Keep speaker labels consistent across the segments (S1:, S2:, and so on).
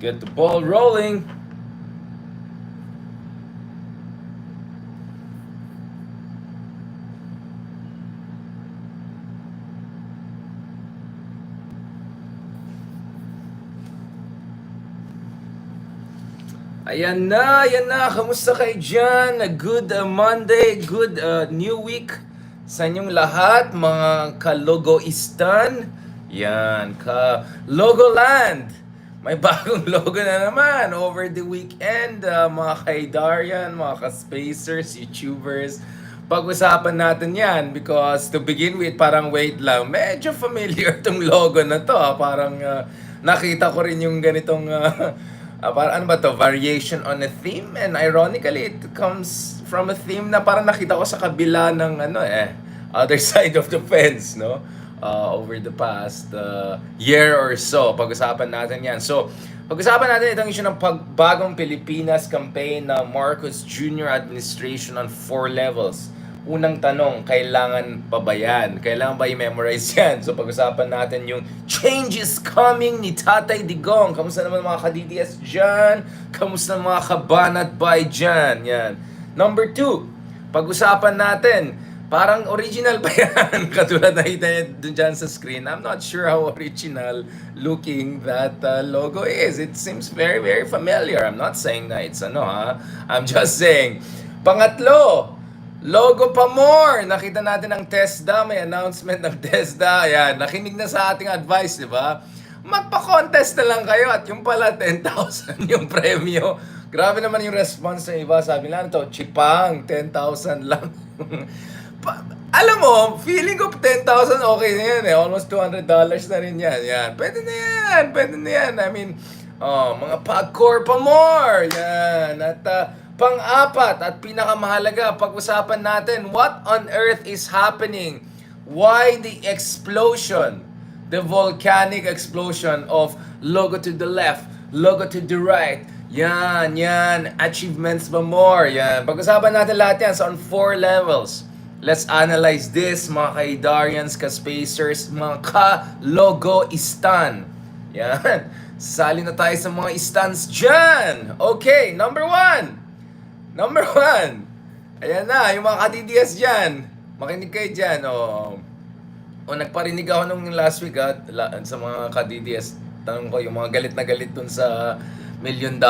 S1: get the ball rolling. Ayan na, ayan na. Kamusta kayo dyan? Good Monday, good new week sa inyong lahat, mga ka-logoistan. Yan, ka-logoland. May bagong logo na naman over the weekend. Mga kaidarian, mga ka-spacers, YouTubers. Pag-usapan natin yan because to begin with, parang wait lang. Medyo familiar tong logo na to. Parang nakita ko rin yung ganitong... parang ano ba to? Variation on a theme. And ironically, it comes from a theme na parang nakita ko sa kabila ng other side of the fence, no? Over the past year or so. Pag-usapan natin yan. So, pag-usapan natin itong issue ng Bagong Pilipinas campaign na Marcos Jr. administration on 4 levels. Unang tanong, kailangan pa ba yan? Kailangan ba i-memorize yan? So pag-usapan natin yung changes coming ni Tatay Digong. Kamusta naman mga ka-DDS dyan? Kamusta mga kabanat bay dyan? Yan. Number 2, pag-usapan natin, parang original ba yan? Katulad na kita dun dyan sa screen. I'm not sure how original looking that logo is. It seems very, very familiar. I'm not saying na it's I'm just saying. Pangatlo, logo pa more! Nakita natin ang TESDA, may announcement ng TESDA. Ayan, nakinig na sa ating advice, di ba? Magpa-contest na lang kayo at yung pala 10,000 yung premyo. Grabe naman yung response ng iba. Sabi lang to, chipang, 10,000 lang. Alam mo, feeling ko 10,000 okay na yan eh. Almost $200 na rin yan. Yan. Pwede na yan. Pwede na yan. I mean, mga pag-core pa more. Yan. At pang-apat at pinakamahalaga, pag-usapan natin, what on earth is happening? Why the explosion? The volcanic explosion of logo to the left, logo to the right. Yan, yan. Achievements ba more? Yan. Pag-usapan natin lahat yan. So on 4 levels. Let's analyze this, mga kaidarians, ka-spacers, mga ka-logoistan. Yan. Sali na tayo sa mga istans dyan. Okay, number 1. Ayan na, yung mga ka-DDS dyan. Makinig kayo dyan. Nagparinig ako nung last week sa mga ka-DDS. Tanong ko, yung mga galit na galit dun sa $1 million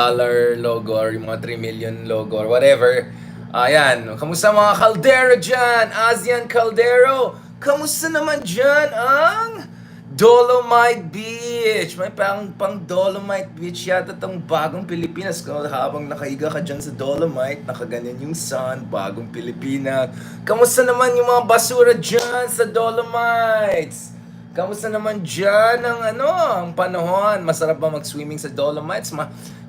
S1: logo or yung mga 3 million logo or whatever. Ayan, kamusta mga Caldero dyan? ASEAN Caldero, kamusta naman dyan ang Dolomite Beach? May pang Dolomite Beach yata tong Bagong Pilipinas. Habang nakaiga ka dyan sa Dolomite, nakaganyan yung sun, Bagong Pilipinas. Kamusta naman yung mga basura dyan sa Dolomites? Kamusta naman dyan ang panahon? Masarap ba mag-swimming sa Dolomites?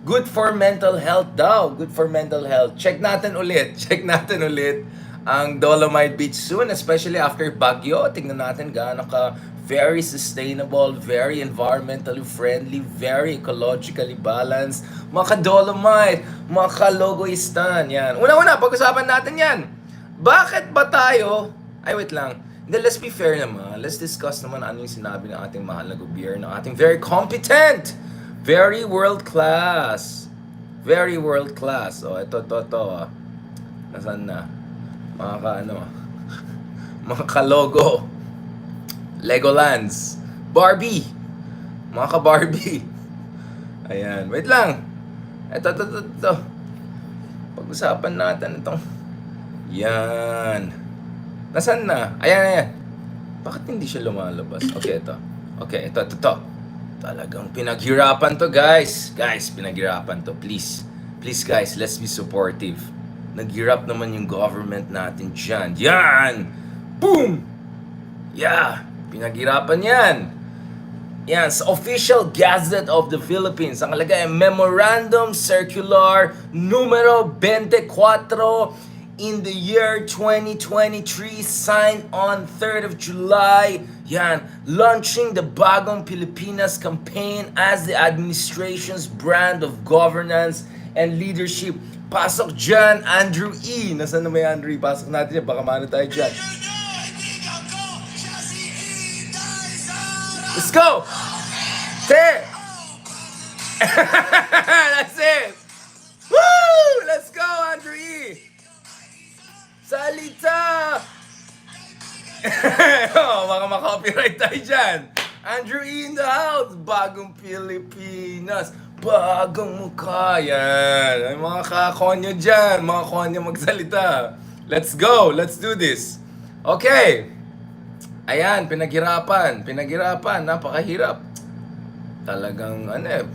S1: Good for mental health daw. Good for mental health. Check natin ulit ang Dolomite Beach soon, especially after Bagyo. Tingnan natin gaano ka very sustainable, very environmentally friendly, very ecologically balanced. Mga ka-Dolomite, mga ka-logoistan. Yan. Una-una, pag-usapan natin yan. Bakit ba tayo... Ay, wait lang. Let's be fair naman. Let's discuss naman ano yung sinabi ng ating mahal na gobyerno. Ating very competent, very world-class. Very world-class. Ito. Nasaan na? Mga mga ka-logo. Legolands. Barbie. Mga ka-Barbie. Ayan. Wait lang. Ito. Pag-usapan natin itong... Yan. Nasaan na? Ayan. Bakit hindi siya lumalabas? Okay, ito. Talagang pinaghirapan to, guys. Guys, pinaghirapan to. Please, guys, let's be supportive. Naghirap naman yung government natin dyan. Yan! Boom! Yeah! Pinaghirapan yan. Yan, sa Official Gazette of the Philippines, ang kalagay ay Memorandum Circular numero 24 in the year 2023, signed on 3rd of July. Yan, launching the Bagong Pilipinas campaign as the administration's brand of governance and leadership. Pasok dyan, Andrew E. Nasaan na may Andrew E? Pasok natin yan, baka mano tayo dyan. Let's go! That's it! Woo! Let's go, Andrew E! Salita! Oh, baka makopyright tayo dyan. Andrew E in the house. Bagong Pilipinas. Bagong mukha. Yan. Ay, mga kakonyo dyan. Mga konyo magsalita. Let's go. Let's do this. Okay. Ayan, pinaghirapan. Pinaghirapan. Napakahirap. Talagang,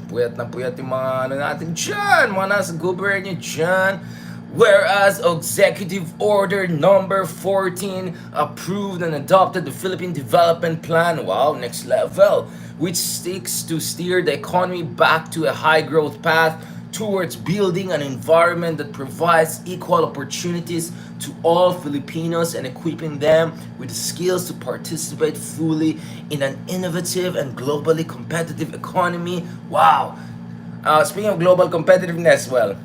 S1: puyat na puyat yung mga natin dyan. Mga nasa gobyerno dyan. Whereas Executive Order Number 14 approved and adopted the Philippine Development Plan, wow, next level, which seeks to steer the economy back to a high-growth path towards building an environment that provides equal opportunities to all Filipinos and equipping them with the skills to participate fully in an innovative and globally competitive economy. Wow! Speaking of global competitiveness, well,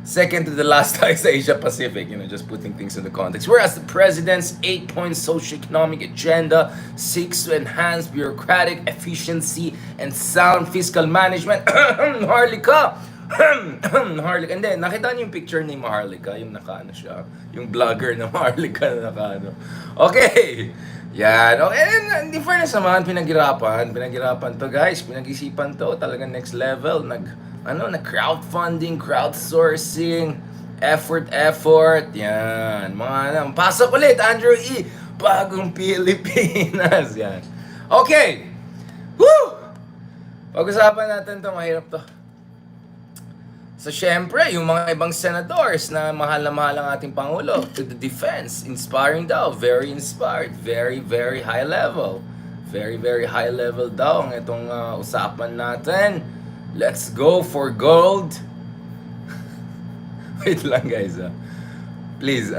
S1: second to the last tayo sa Asia Pacific, just putting things in the context. Whereas the President's 8-point socioeconomic agenda seeks to enhance bureaucratic efficiency and sound fiscal management. Harlika! Harlika. Hindi, nakita niyo yung picture ni Maharlika, yung nakaano siya, yung vlogger na Maharlika na nakaano. Okay! Yan. Okay, and in fairness naman, pinaghirapan to guys, pinag-isipan to, talagang next level, crowdfunding, crowdsourcing, effort, yan. Mga pasok ulit, Andrew E. Bagong Pilipinas, yan. Okay. Woo! Pag-usapan natin to, mahirap to. So, syempre, yung mga ibang senators na mahal ang ating Pangulo to the defense. Inspiring daw. Very inspired. Very, very high level. Very, very high level daw ang itong usapan natin. Let's go for gold. Wait lang guys Please,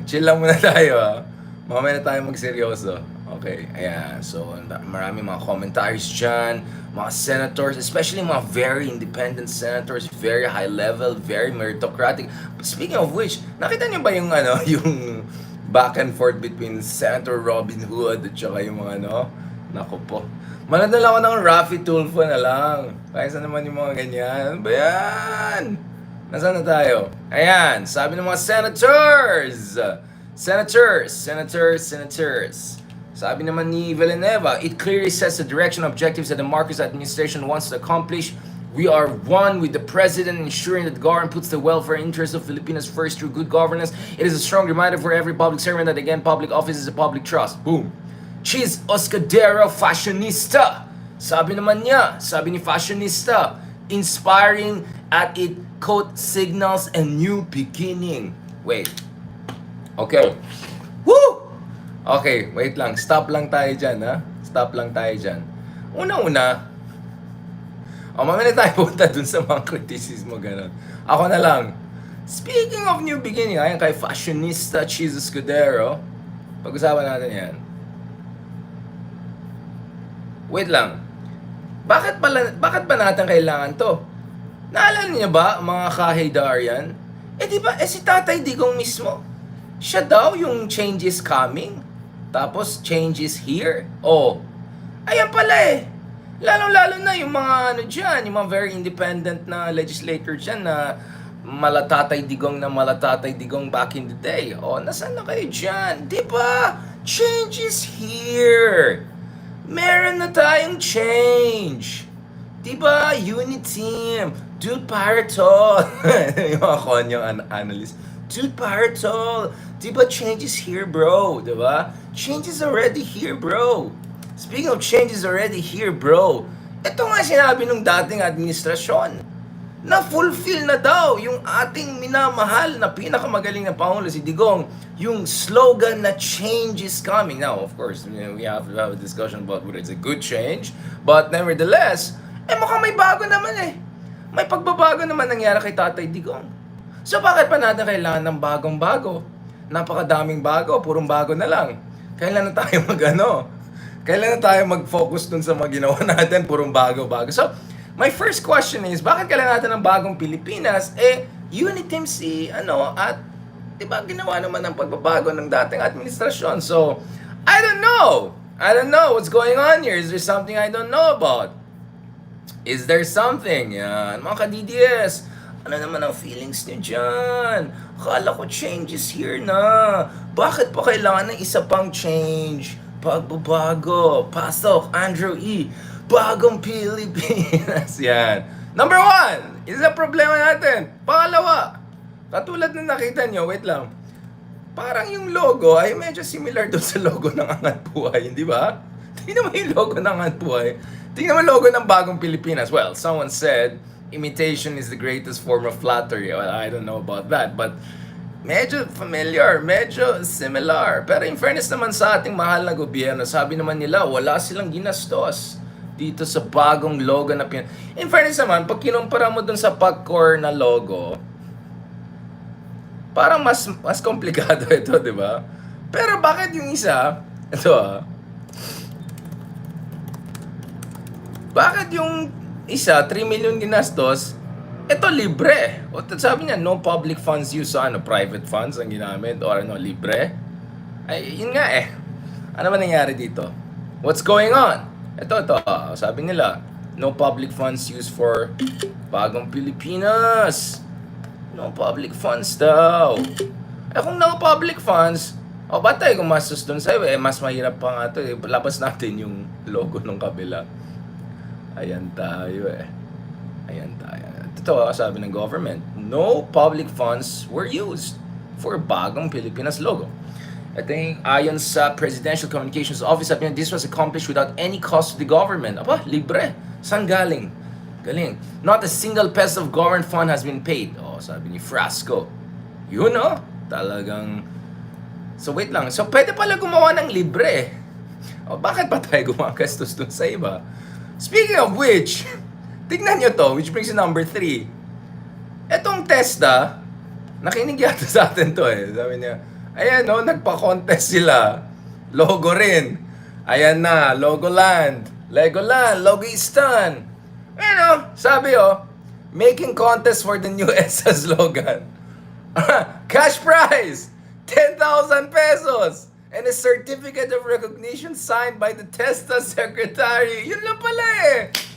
S1: chill lang muna tayo Mamaya na tayo magseryoso. Okay, ayan. So, marami mga commentaries dyan. Mga senators, especially mga very independent senators, very high level, very meritocratic. But speaking of which, nakita niyo ba yung yung back and forth between Senator Robin Hood at saka yung mga Naku po. Manood na lang ako ng Raffy Tulfo na lang. Kaysa naman yung mga ganyan. Ano ba yan? Nasaan na tayo? Ayan, sabi ng mga senators. Senators. Sabi naman ni Villanueva, it clearly sets the direction and objectives that the Marcos administration wants to accomplish. We are one with the President, ensuring that the government puts the welfare and interests of Filipinos first through good governance. It is a strong reminder for every public servant that, again, public office is a public trust. Boom. She's Oscadero fashionista. Sabi ni fashionista, inspiring at it quote signals a new beginning. Wait. Okay. Woo! Okay, wait lang. Stop lang tayo dyan, Stop lang tayo dyan. Una-una, mamaya na tayo punta dun sa mga kritisismo, gano'n. Ako na lang. Speaking of new beginning, ayan kay fashionista Cheese Escudero. Pag-usapan natin yan. Wait lang. Bakit ba natin kailangan to? Naalala niyo ba, mga kahaydarian? Di ba, si Tatay Digong mismo, siya daw yung change is coming. Tapos, change is here. Ayan pala Lalo-lalo na yung mga dyan, yung mga very independent na legislator dyan na malatatay digong back in the day. Nasaan na kayo dyan? Diba? Change is here. Meron na tayong change. Diba? Unit team. Dude, Paratol. Yung mga konyang analyst. Dude, Paratol. Diba change is here, bro? Diba? Change is already here, bro. Speaking of changes already here, bro, ito nga sinabi nung dating administrasyon na fulfill na daw yung ating minamahal na pinakamagaling na Pangulo, si Digong, yung slogan na change is coming. Now, of course, we have to have a discussion about whether it's a good change, but nevertheless, mukhang may bago naman May pagbabago naman nangyari kay Tatay Digong. So, bakit pa natin kailangan ng bagong-bago? Napakadaming bago, purong bago na lang. Kailan na tayo Kailan na tayo mag-focus dun sa mga ginawa natin, purong bago-bago. So, my first question is, bakit kailangan natin ng Bagong Pilipinas? Unit team at diba ginawa naman ng pagbabago ng dating administrasyon. So, I don't know what's going on here. Is there something I don't know about? Is there something? Yan. Mga ka-DDS, ano naman ang feelings niyo dyan? Akala ko change is here na. Bakit pa kailangan ng isa pang change? Pagbabago. Pasok, Andrew E. Bagong Pilipinas. Yan. Number 1, isa problema natin. Pangalawa, katulad na nakita nyo, wait lang. Parang yung logo ay medyo similar doon sa logo ng Angat Buhay, di ba? Tingnan mo yung logo ng Angat Buhay. Tingnan mo yung logo ng Bagong Pilipinas. Well, someone said, imitation is the greatest form of flattery. Well, I don't know about that, but medyo familiar, medyo similar. Pero in fairness naman sa ating mahal na gobyerno, sabi naman nila, wala silang ginastos dito sa bagong logo na In fairness naman, pag kinumpara mo dun sa Pagcor na logo, parang mas komplikado ito, di ba? Pero bakit yung isa, ito bakit yung isa, 3 million ginastos, ito libre. O sabi niya, no public funds used, so private funds ang ginamit, or libre. Ay, yun nga Ano ba nangyari dito? What's going on? Ito, sabi nila, no public funds used for Bagong Pilipinas. No public funds daw. Kung no public funds, ba't tayo gumastos dun sa'yo? Mas mahirap pa nga ito. Labas natin yung logo ng kabila. Ayan tayo Ayan tayo. Ito, sabi ng government, no public funds were used for Bagong Pilipinas logo. Ito yung ayon sa Presidential Communications Office, sabi niya, this was accomplished without any cost to the government. Libre. Saan galing? Galing. Not a single peso of government fund has been paid. Sabi ni Frasco. Yun talagang... So wait lang. So pwede pala gumawa ng libre. Bakit pa tayo gumagastos dun sa iba? Speaking of which, tignan nyo to, which brings to number 3. Etong TESDA, nakinig yata sa atin to Sabi niya, ayan nagpa-contest sila. Logo rin. Ayan na, Logoland. Legoland, Logoistan. Sabi making contest for the new EDSA slogan. Cash prize, 10,000 pesos. And a certificate of recognition signed by the TESDA secretary. Yun lang pala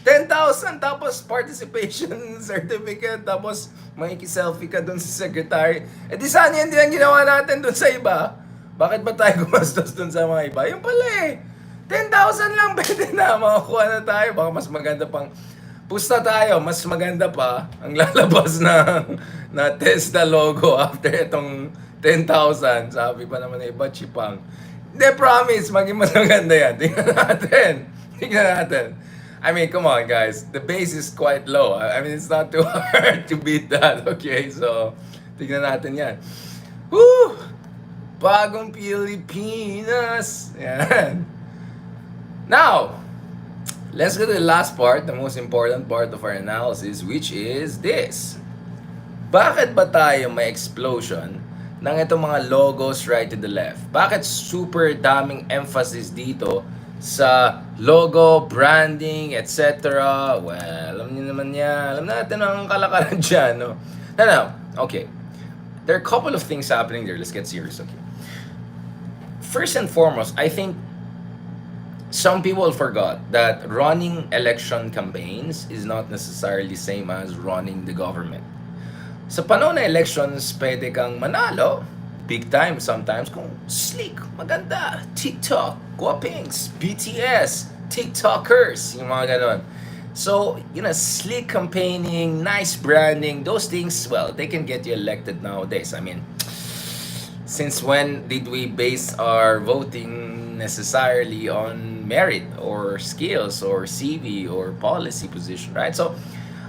S1: 10,000 tapos participation certificate tapos makiki-selfie ka dun sa secretary. Di sana yan din ang ginawa natin dun sa iba. Bakit ba tayo gumastos dun sa mga iba? Yung pala 10,000 lang pwede na. Makakuha na tayo. Baka mas maganda pang pusta tayo. Mas maganda pa ang lalabas na TESDA logo after itong 10,000. Sabi pa naman ng iba, chipang. Hindi, promise, maging mas maganda yan. Tingnan natin. I mean, come on, guys. The base is quite low. I mean, it's not too hard to beat that. Okay, so, tingnan natin yan. Woo! Bagong Pilipinas. Yan. Now, let's go to the last part, the most important part of our analysis, which is this. Bakit ba tayo may explosion ng itong mga logos right to the left? Bakit super daming emphasis dito sa logo, branding, etc.? Well, alam niyo naman yan. Alam natin ang kalakaran dyan, no? Now, okay. There are a couple of things happening there. Let's get serious, okay? First and foremost, I think some people forgot that running election campaigns is not necessarily same as running the government. Sa panahon na elections, pwede kang manalo, big time sometimes, kung slick, maganda, TikTok, guwapings, BTS, TikTokers, yung mga ganon. So, slick campaigning, nice branding, those things, well, they can get you elected nowadays. I mean, since when did we base our voting necessarily on merit or skills or CV or policy position, right? So,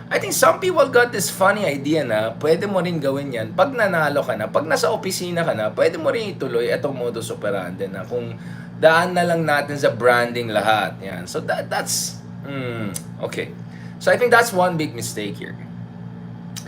S1: I think some people got this funny idea na pwede mo rin gawin yan pag nanalo ka na, pag nasa opisina ka na, pwede mo rin ituloy itong modus operandi na kung daan na lang natin sa branding lahat. Yan. So that's okay. So I think that's one big mistake here,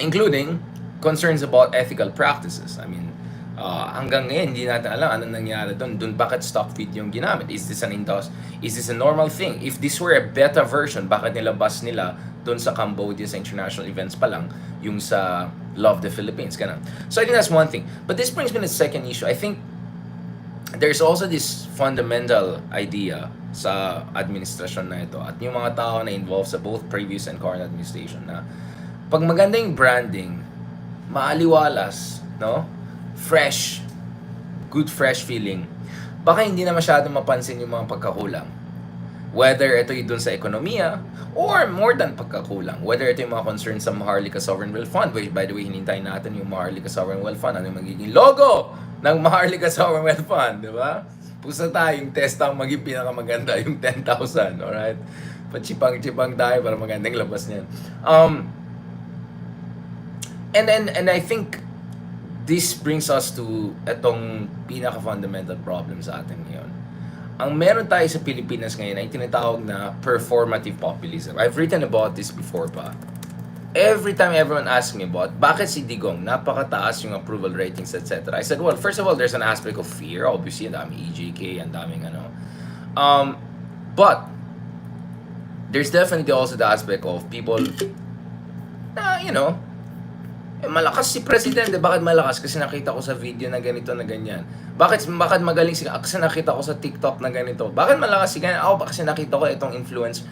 S1: including concerns about ethical practices. I mean, hanggang ngayon hindi natin alam anong nangyari doon. Bakit stock feed yung ginamit? Is this a normal thing? If this were a beta version, bakit nilabas nila doon sa Cambodia sa international events pa lang, yung sa Love the Philippines, ganun. So I think that's one thing. But this brings me to the second issue. I think there's also this fundamental idea sa administrasyon na ito at yung mga tao na involved sa both previous and current administration na pag maganda yung branding, maaliwalas, no? Fresh, good fresh feeling, baka hindi na masyadong mapansin yung mga pagkakulang. Whether ito yung dun sa ekonomiya or more than pagkakulang. Whether ito yung mga concerns sa Maharlika Sovereign Wealth Fund, which by the way, hinintay natin yung Maharlika Sovereign Wealth Fund. Ano yung magiging logo ng Maharlika Sovereign Wealth Fund, di ba? Pusa tayo, yung test ang maging pinakamaganda, yung 10,000, alright? Pachipang-chipang tayo para magandang labas niyan. And I think this brings us to etong pinaka-fundamental problem sa atin ngayon. Ang meron tayo sa Pilipinas ngayon ay tinatawag na performative populism. I've written about this before pa. Every time everyone asks me about bakit si Digong napakataas yung approval ratings, etc. I said, well, first of all, there's an aspect of fear. Obviously, ang daming EJK, ang daming ano. But there's definitely also the aspect of people na, malakas si Presidente. Bakit malakas? Kasi nakita ko sa video na ganito na ganyan. Bakit magaling si kasi nakita ko sa TikTok na ganito. Bakit malakas si ganyan? Kasi nakita ko itong influence.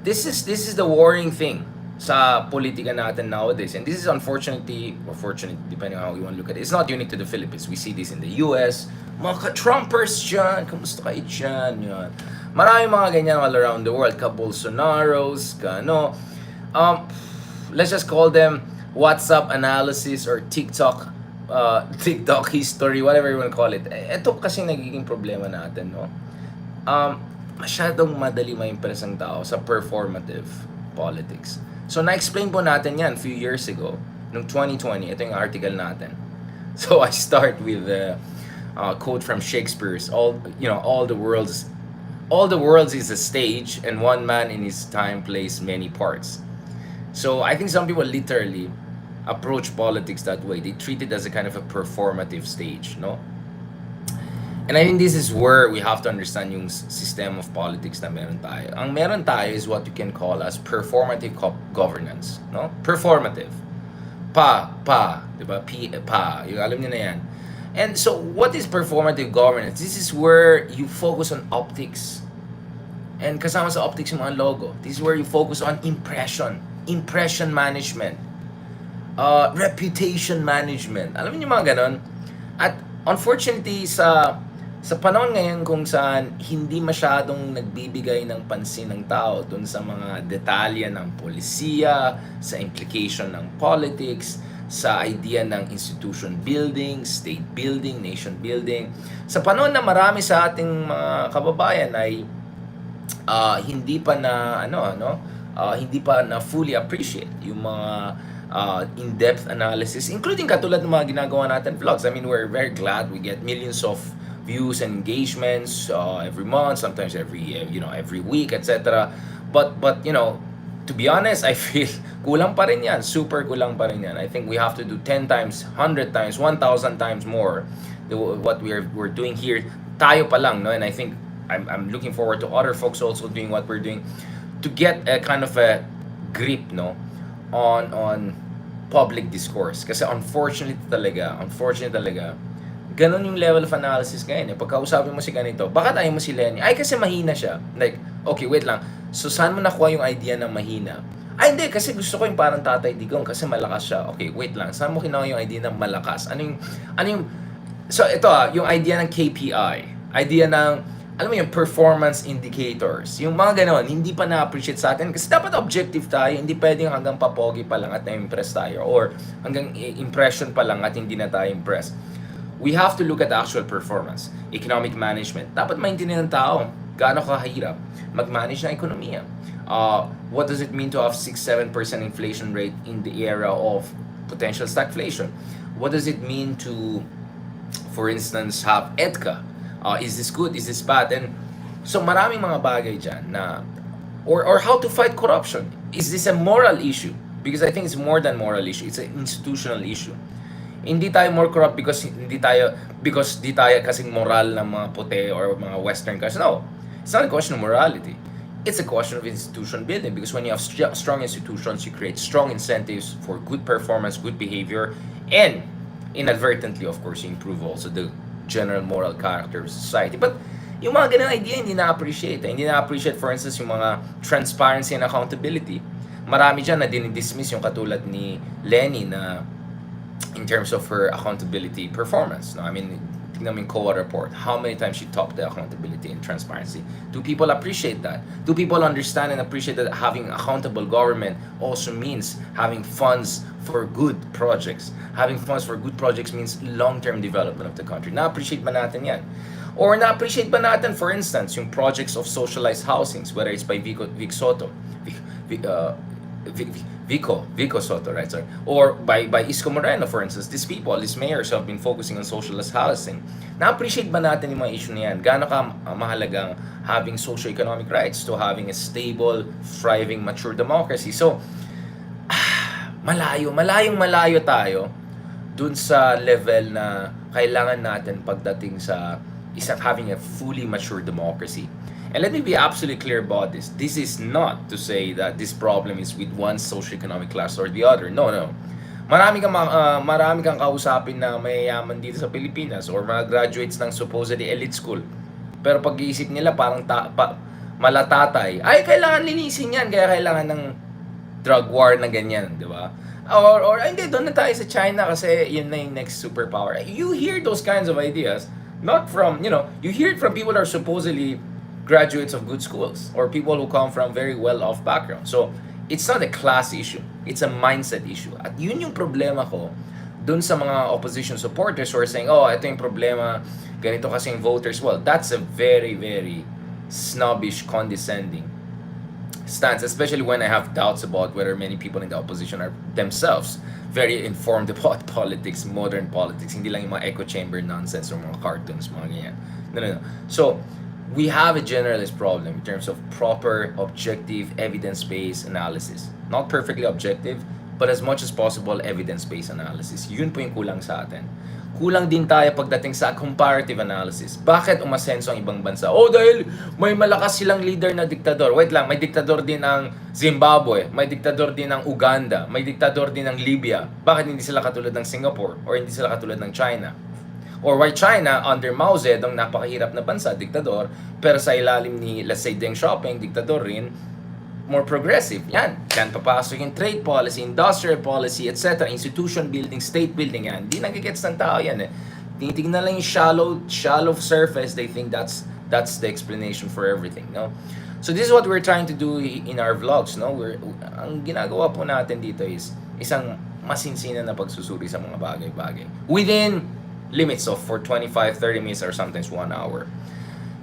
S1: This is the worrying thing sa politika natin nowadays. And this is unfortunately, or fortunately, depending on how you want to look at it, it's not unique to the Philippines. We see this in the US. Mga ka-Trumpers dyan. Kamusta kayo dyan? Yan. Maraming mga ganyan all around the world. Ka-Bolsonaros, let's just call them WhatsApp analysis or TikTok history, whatever you want to call it. Ito kasi nagiging problema natin, no? Masyadong madali ma-impress ang tao sa performative politics. So, na-explain po natin yan few years ago, noong 2020. Ito yung article natin. So, I start with a quote from Shakespeare's, all the world's is a stage, and one man in his time plays many parts. So I think some people literally approach politics that way. They treat it as a kind of a performative stage, no? And I think this is where we have to understand yung system of politics na meron tayo. Ang meron tayo is what you can call as performative governance, no? Performative. Di ba? Yung alam niyo na yan. And so what is performative governance? This is where you focus on optics. And kasama sa optics yung mga logo. This is where you focus on impression management, reputation management. Alam niyo mga ganon? At unfortunately, sa panahon ngayon kung saan hindi masyadong nagbibigay ng pansin ng tao dun sa mga detalye ng polisiya, sa implication ng politics, sa idea ng institution building, state building, nation building. Sa panahon na marami sa ating mga kababayan ay hindi pa na fully appreciate yung mga in-depth analysis, including katulad ng mga ginagawa natin vlogs. I mean, we're very glad we get millions of views and engagements every month, sometimes every week, etc. But to be honest, I feel kulang pa rin yan, super kulang pa rin yan. I think we have to do 10 times, 100 times, 1,000 times more what we're doing here. Tayo pa lang, no? And I think I'm looking forward to other folks also doing what we're doing to get a kind of a grip, no, on public discourse. Kasi unfortunately talaga, ganun yung level of analysis ngayon. Pagkausapin mo si ganito, bakit ayaw mo si Lenny? Ay, kasi mahina siya. Like, okay, wait lang. So, saan mo nakuha yung idea ng mahina? Ay, hindi, kasi gusto ko yung parang Tatay Digong kasi malakas siya. Okay, wait lang. Saan mo kinuha yung idea ng malakas? So, ito yung idea ng KPI. Idea ng, alam mo yung performance indicators. Yung mga ganon, hindi pa na-appreciate sa atin. Kasi dapat objective tayo. Hindi pwedeng hanggang papogi pa lang at na-impress tayo. Or hanggang impression pa lang at hindi na tayo impressed. We have to look at actual performance. Economic management. Dapat maintindihan ng tao gaano kahirap mag-manage ng ekonomiya. What does it mean to have 6-7% inflation rate in the era of potential stagflation? What does it mean to, for instance, have EDCA? Is this good? Is this bad? And so maraming mga bagay dyan na, or how to fight corruption. Is this a moral issue? Because I think it's more than moral issue. It's an institutional issue. Hindi tayo more corrupt because di tayo kasing moral ng mga puti or mga Western guys. No, it's not a question of morality. It's a question of institution building, because when you have strong institutions, you create strong incentives for good performance, good behavior, and inadvertently, of course, you improve also the general moral character of society. But yung mga ganun idea, hindi na-appreciate. Hindi na-appreciate, for instance, yung mga transparency and accountability. Marami dyan na dinidismiss yung katulad ni Lenny na in terms of her accountability performance. No? I mean, tingnan mo yung COA report. How many times she topped the accountability and transparency? Do people appreciate that? Do people understand and appreciate that having accountable government also means having funds for good projects? Having funds for good projects means long-term development of the country. Na-appreciate ba natin yan? Or na-appreciate ba natin, for instance, yung projects of socialized housings, whether it's by Vic Soto, Vico Soto, right, sorry, or by Isko Moreno, for instance. These people, these mayors have been focusing on socialist housing. Na-appreciate ba natin yung mga issue na yan? Gaano ka mahalagang having socio-economic rights to having a stable, thriving, mature democracy? So, malayo tayo dun sa level na kailangan natin pagdating sa having a fully mature democracy. And let me be absolutely clear about this. This is not to say that this problem is with one socioeconomic class or the other. No. Marami kang kausapin na mayayaman dito sa Pilipinas or mga graduates ng supposedly elite school. Pero pag-iisip nila parang malatatay. Ay, kailangan linisin yan. Kaya kailangan ng drug war na ganyan, di ba? Or hindi, doon na tayo sa China kasi yun na yung next superpower. You hear those kinds of ideas, not from, you hear it from people that are supposedly graduates of good schools or people who come from very well-off backgrounds. So, it's not a class issue. It's a mindset issue. At yun yung problema ko dun sa mga opposition supporters who are saying, oh, ito yung problema, ganito kasi yung voters. Well, that's a very, very snobbish, condescending stance, especially when I have doubts about whether many people in the opposition are themselves very informed about politics, modern politics, hindi lang yung mga echo chamber nonsense or mga cartoons, mga ganyan. No. So, we have a generalist problem in terms of proper, objective, evidence-based analysis. Not perfectly objective, but as much as possible, evidence-based analysis. Yun po yung kulang sa atin. Kulang din tayo pagdating sa comparative analysis. Bakit umasenso ang ibang bansa? Oh, dahil may malakas silang leader na diktador. Wait lang, may diktador din ng Zimbabwe, may diktador din ng Uganda, may diktador din ng Libya. Bakit hindi sila katulad ng Singapore or hindi sila katulad ng China? Or why China, under Mao Zedong, napakahirap na bansa, diktador, pero sa ilalim ni, let's say, Deng Xiaoping, diktador rin, more progressive. Yan papasok yung trade policy, industrial policy, etc. Institution building, state building, yan. Hindi nagigets ng tao yan eh. Tinitignan lang yung shallow surface, they think that's the explanation for everything, no? So this is what we're trying to do in our vlogs, no? Ang ginagawa po natin dito is isang masinsinan na pagsusuri sa mga bagay-bagay. Within limits of for 25, 30 minutes or sometimes 1 hour.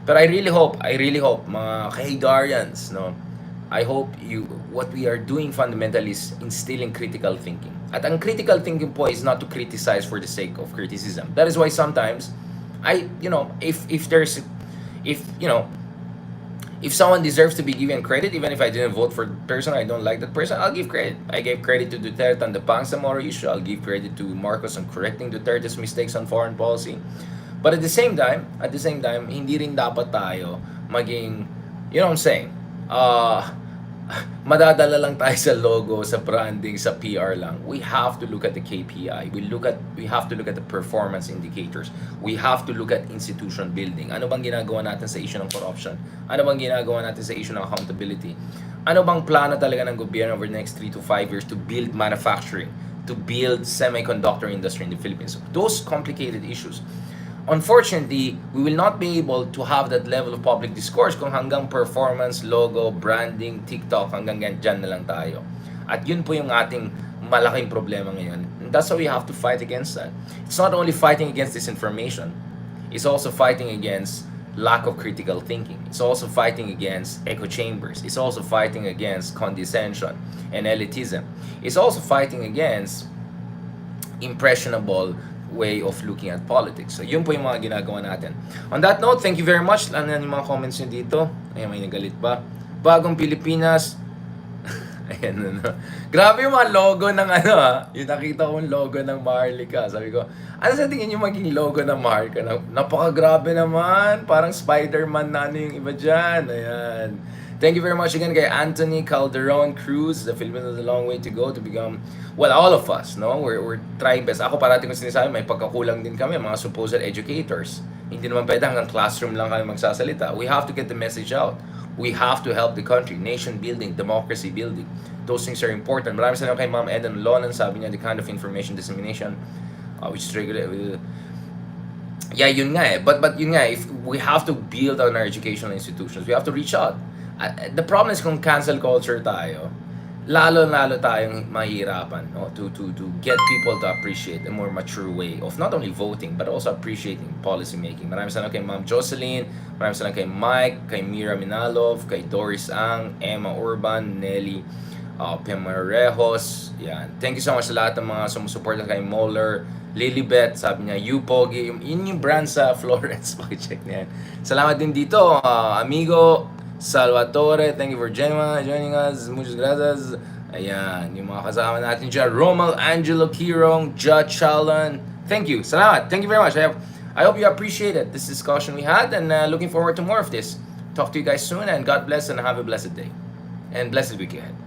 S1: But I really hope mga Kahidarians, no, I hope what we are doing fundamentally is instilling critical thinking. At ang critical thinking po is not to criticize for the sake of criticism. That is why sometimes if someone deserves to be given credit, even if I didn't vote for the person, I don't like that person, I'll give credit. I gave credit to Duterte on the Bangsamoro issue. I'll give credit to Marcos on correcting Duterte's mistakes on foreign policy. But at the same time, hindi rin dapat tayo maging, you know what I'm saying, madadala lang tayo sa logo, sa branding, sa PR lang. We have to look at the KPI. We have to look at the performance indicators. We have to look at institution building. Ano bang ginagawa natin sa issue ng corruption? Ano bang ginagawa natin sa issue ng accountability? Ano bang plano talaga ng gobyerno over the next 3 to 5 years to build manufacturing, to build semiconductor industry in the Philippines? Those complicated issues. Unfortunately, we will not be able to have that level of public discourse kung hanggang performance, logo, branding, TikTok, hanggang dyan na lang tayo. At yun po yung ating malaking problema ngayon. And that's why we have to fight against that. It's not only fighting against disinformation, it's also fighting against lack of critical thinking. It's also fighting against echo chambers. It's also fighting against condescension and elitism. It's also fighting against impressionable way of looking at politics. So, yun po yung mga ginagawa natin. On that note, thank you very much. Ano yung mga comments nyo dito? Ayan, may nagalit pa. Bagong Pilipinas. Ayan, Grabe yung mga logo ng yung nakita kong logo ng Maharlika. Sabi ko, ano sa tingin yung maging logo ng Maharlika? Napakagrabe naman. Parang Spider-Man na yung iba dyan. Ayan. Thank you very much again kay Anthony Calderon Cruz. The Philippines has a long way to go to become, well, all of us, no? We're trying best. Ako parating ko sinasabi, may pagkakulang din kami, mga supposed educators. Hindi naman pwede hanggang classroom lang kami magsasalita. We have to get the message out. We have to help the country. Nation building, democracy building. Those things are important. Maraming salamat kay Ma'am Eden Lonan. Sabi niya, the kind of information dissemination which is regular. Yeah, yun nga eh. But yun nga, if we have to build on our educational institutions, we have to reach out. The problem is kung cancel culture tayo, lalo tayong mahirapan, no? To get people to appreciate a more mature way of not only voting but also appreciating policy making. Maraming salamat kay Ma'am Jocelyn, maraming salamat kay Mike, kay Mira Minalov, kay Doris Ang, Emma Urban, Nelly Pemarejos. Yan. Thank you so much sa lahat ng mga sumusuporta kay Moller, Lilibet, sabi niya, you Pogi, yung brand sa Florence, pakicheck niya yan. Salamat din dito, amigo Salvatore, thank you for joining us. Muchas gracias. Ayan, yung mga kasama natin dyan. Romal Angelo Kirong, Ja Chalan. Thank you. Salamat. Thank you very much. I hope you appreciated this discussion we had, and looking forward to more of this. Talk to you guys soon, and God bless and have a blessed day. And blessed week ahead.